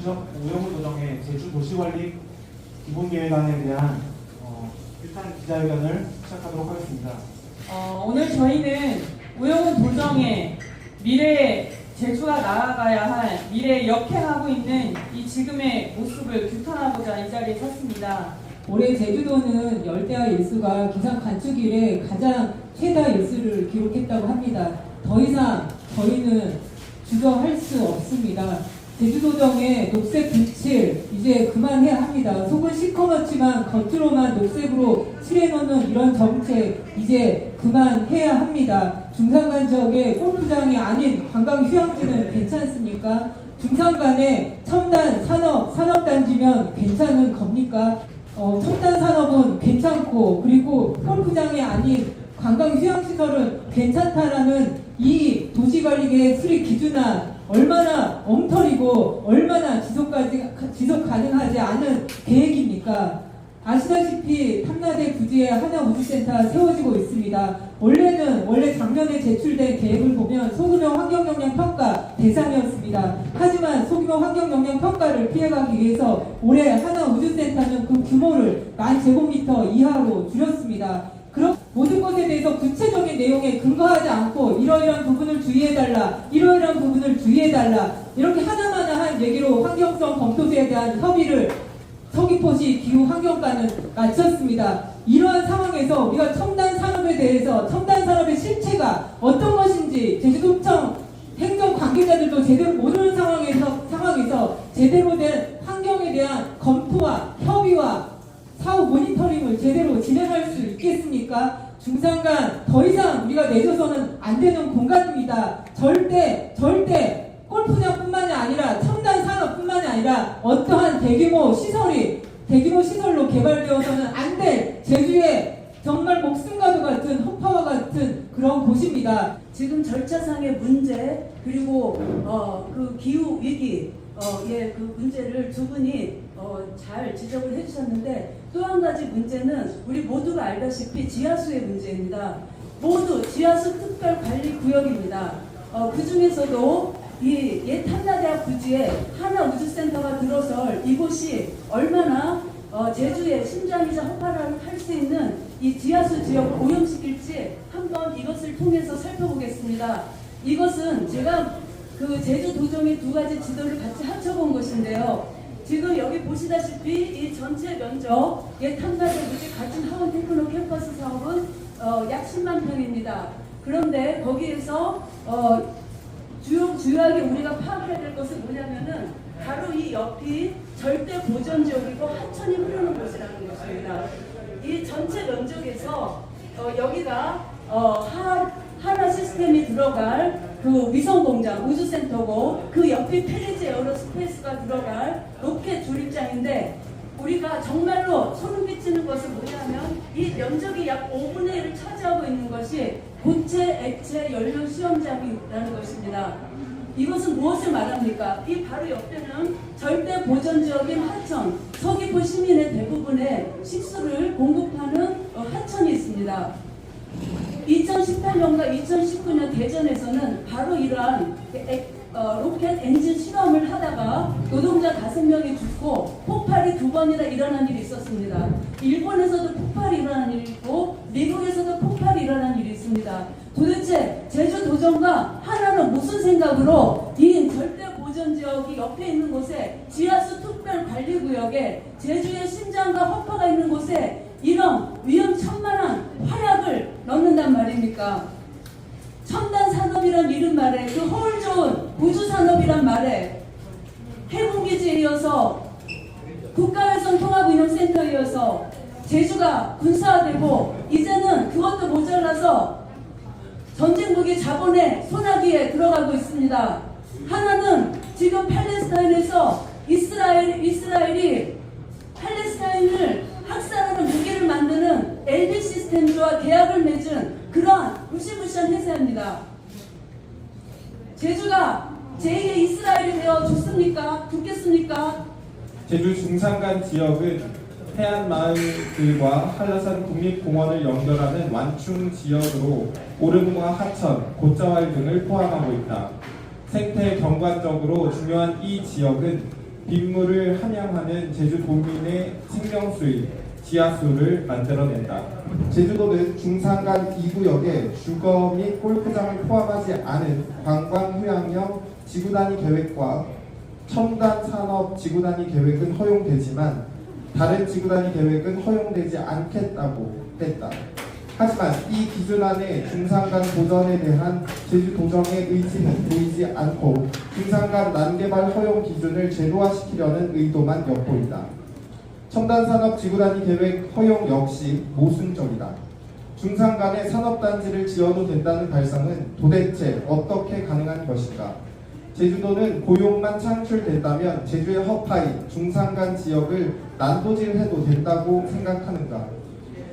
우영우 도정의 제주 도시관리 기본계획안에 대한 일단 기자회견을 시작하도록 하겠습니다. 오늘 저희는 우영우 도정의 미래에 제주가 나아가야 할 미래에 역행하고 있는 이 지금의 모습을 규탄하고자 이 자리에 섰습니다. 올해 제주도는 열대야 일수가 기상 간축 이래 가장 최다 일수를 기록했다고 합니다. 더 이상 저희는 주저할 수 없습니다. 제주도정의 녹색 빛을 이제 그만해야 합니다. 속은 시커멓지만 겉으로만 녹색으로 칠해놓는 이런 정책 이제 그만해야 합니다. 중산간 지역의 골프장이 아닌 관광휴양지는 괜찮습니까? 중산간에 첨단 산업단지면 괜찮은 겁니까? 첨단 산업은 괜찮고 그리고 골프장이 아닌 관광휴양시설은 괜찮다라는 이 도시관리계획 수립 기준안 얼마나 엉터리고 얼마나 지속 가능하지 않은 계획입니까? 아시다시피 탐라대 부지에 하나우주센터 세워지고 있습니다. 원래 작년에 제출된 계획을 보면 소규모 환경영향평가 대상이었습니다. 하지만 소규모 환경영향평가를 피해가기 위해서 올해 하나우주센터는 그 규모를 10,000제곱미터 이하로 줄였습니다. 그럼 모든 것에 대해서 구체적인 내용에 근거하지 않고 이러이러한 부분을 주의해달라, 이러이러한 부분을 주의해달라 이렇게 하나하나 얘기로 환경성 검토제에 대한 협의를 서귀포시 기후환경과는 마쳤습니다. 이러한 상황에서 우리가 첨단 산업에 대해서 첨단 산업의 실체가 어떤 것인지 제주도청 행정 관계자들도 제대로 모르는 상황에서 제대로 된 환경에 대한 검토와 협의와 사후 모니터링을 제대로 진행할 수 있겠습니까? 중산간 더 이상 우리가 내줘서는 안 되는 공간입니다. 절대 골프장뿐만이 아니라 첨단 산업뿐만이 아니라 어떠한 대규모 시설로 개발되어서는 안 될 제주의 정말 목숨과도 같은 허파와 같은 그런 곳입니다. 지금 절차상의 문제 그리고 그 기후 위기 그 문제를 두 분이 잘 지적을 해주셨는데 또 한 가지 문제는 우리 모두가 알다시피 지하수의 문제입니다. 모두 지하수 특별관리구역입니다. 그 중에서도 이 옛 탐라대학 부지에 하나우주센터가 들어설 이곳이 얼마나 제주의 심장이자 허파를 할 수 있는 이 지하수 지역을 오염시킬지 한번 이것을 통해서 살펴보겠습니다. 이것은 제가 그 제주도정의 두 가지 지도를 같이 합쳐본 것인데요. 지금 여기 보시다시피 이 전체 면적 옛 탐라대 부지 같은 하원 테크노 캠퍼스 사업은 약 10만 평입니다. 그런데 거기에서 주요하게 우리가 파악해야 될 것은 뭐냐면은 바로 이 옆이 절대 보전 지역이고 하천이 흐르는 곳이라는 것입니다. 이 전체 면적에서 여기가 하나 시스템이 들어갈 그 위성공장 우주센터고 그 옆이 페리즈 에어로스페이스가 들어갈 로켓 조립장인데 우리가 정말로 소름 끼치는 것은 뭐냐면 이 면적이 약 5분의 1을 차지하고 있는 것이 고체 액체 연료 시험장이라는 것입니다. 이것은 무엇을 말합니까? 이 바로 옆에는 절대 보전 지역인 하천, 서귀포 시민의 대부분의 식수를 공급하는 하천이 있습니다. 2018년과 2019년 대전에서는 바로 이러한 로켓 엔진 실험을 하다가 노동자 5명이 죽고 폭발이 2번이나 일어난 일이 있었습니다. 일본에서도 폭발이 일어난 일이 있고 미국에서도 폭발이 일어난 일이 있습니다. 도대체 제주도정과 하나는 무슨 생각으로 이 절대 보전 지역이 옆에 있는 곳에 지하수 특별관리구역에 제주의 심장과 허파가 있는 곳에 이런 위험천만한 활약을 넣는단 말입니까? 첨단 산업이란 이름 말에 그 허울 좋은 우주산업이란 말에 해군기지에 이어서 국가외선 통합운영센터에 이어서 제주가 군사화되고 이제는 그것도 모자라서 전쟁무기 자본의 소나기에 들어가고 있습니다. 하나는 지금 팔레스타인에서 이스라엘이 팔레스타인을 학살하는 무기를 만드는 LB 시스템즈와 계약을 맺은 그러한 무시무시한 회사입니다. 제주가 제2의 이스라엘이 되어 죽습니까? 죽겠습니까? 제주 중산간 지역은 해안마을들과 한라산 국립공원을 연결하는 완충 지역으로 오름과 하천, 곶자왈 등을 포함하고 있다. 생태 경관적으로 중요한 이 지역은 빗물을 함양하는 제주도민의 생명수인 지하수를 만들어낸다. 제주도는 중산간 2구역에 주거 및 골프장을 포함하지 않은 관광휴양형 지구단위 계획과 첨단 산업 지구단위 계획은 허용되지만 다른 지구단위 계획은 허용되지 않겠다고 했다. 하지만 이 기준 안에 중산간 도전에 대한 제주도정의 의지는 보이지 않고 중산간 난개발 허용 기준을 제도화시키려는 의도만 엿보인다. 첨단산업 지구단위 계획 허용 역시 모순적이다. 중산간에 산업단지를 지어도 된다는 발상은 도대체 어떻게 가능한 것인가? 제주도는 고용만 창출된다면 제주의 허파인 중산간 지역을 난도질해도 된다고 생각하는가?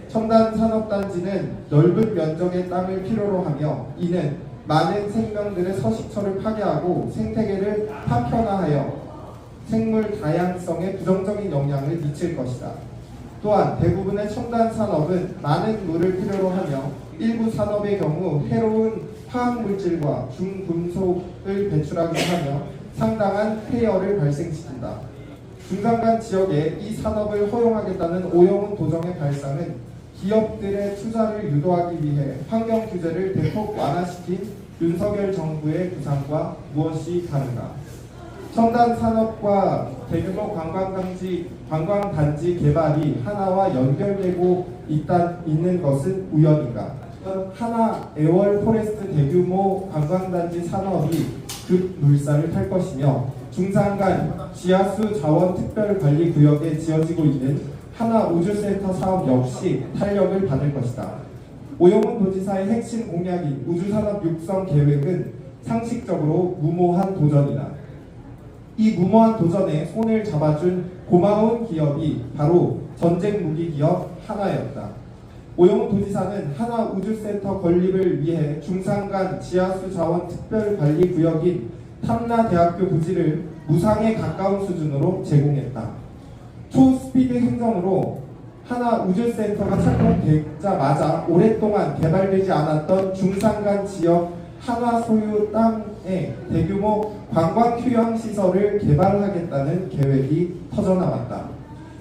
첨단 산업단지는 넓은 면적의 땅을 필요로 하며 이는 많은 생명들의 서식처를 파괴하고 생태계를 파편화하여 생물 다양성에 부정적인 영향을 미칠 것이다. 또한 대부분의 첨단 산업은 많은 물을 필요로 하며 일부 산업의 경우 해로운 화학물질과 중금속을 배출하기도 하며 상당한 폐열을 발생시킨다. 중산간 지역에 이 산업을 허용하겠다는 오영훈 도정의 발상은 기업들의 투자를 유도하기 위해 환경 규제를 대폭 완화시킨 윤석열 정부의 구상과 무엇이 다른가? 첨단 산업과 대규모 관광단지 개발이 하나와 연결되고 있는 것은 우연인가? 하나 에월 포레스트 대규모 관광단지 산업이 급 물살을 탈 것이며 중산간 지하수 자원 특별관리구역에 지어지고 있는 하나 우주센터 사업 역시 탄력을 받을 것이다. 오영훈 도지사의 핵심 공약인 우주산업 육성 계획은 상식적으로 무모한 도전이다. 이 무모한 도전에 손을 잡아준 고마운 기업이 바로 전쟁 무기 기업 하나였다. 오영훈 도지사는 하나 우주센터 건립을 위해 중산간 지하수 자원 특별관리구역인 탐라대학교 부지를 무상에 가까운 수준으로 제공했다. 초스피드 행정으로 하나 우주센터가 착공되자마자 오랫동안 개발되지 않았던 중산간 지역 하나 소유 땅에 대규모 관광휴양시설을 개발하겠다는 계획이 터져나왔다.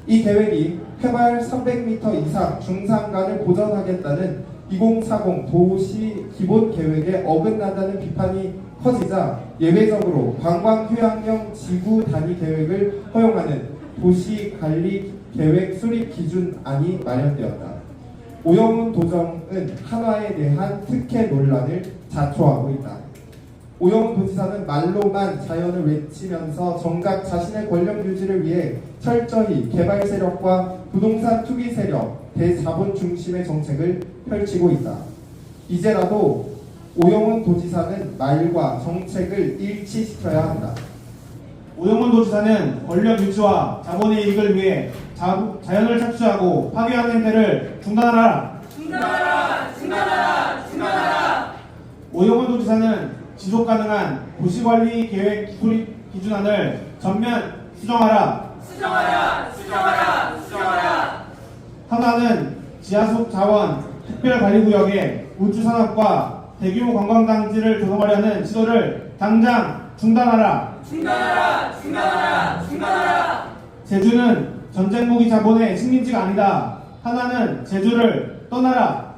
이 계획이 해발 300m 이상 중산간을 보전하겠다는 2040 도시 기본 계획에 어긋난다는 비판이 커지자 예외적으로 관광휴양형 지구 단위 계획을 허용하는 도시관리계획 수립 기준안이 마련되었다. 오영훈 도정은 한화에 대한 특혜 논란을 자초하고 있다. 오영훈 도지사는 말로만 자연을 외치면서 정작 자신의 권력 유지를 위해 철저히 개발 세력과 부동산 투기 세력, 대자본 중심의 정책을 펼치고 있다. 이제라도 오영훈 도지사는 말과 정책을 일치시켜야 한다. 오영훈 도지사는 권력 유지와 자본의 이익을 위해 자연을 착취하고 파괴하는 행태를 중단하라. 오영훈 도지사는 지속 가능한 도시관리 계획 수립 기준안을 전면 수정하라. 하나는 지하수 자원 특별관리구역에 우주산업과 대규모 관광단지를 조성하려는 시도를 당장 중단하라. 제주는 전쟁 무기 자본의 식민지가 아니다. 하나는 제주를 떠나라.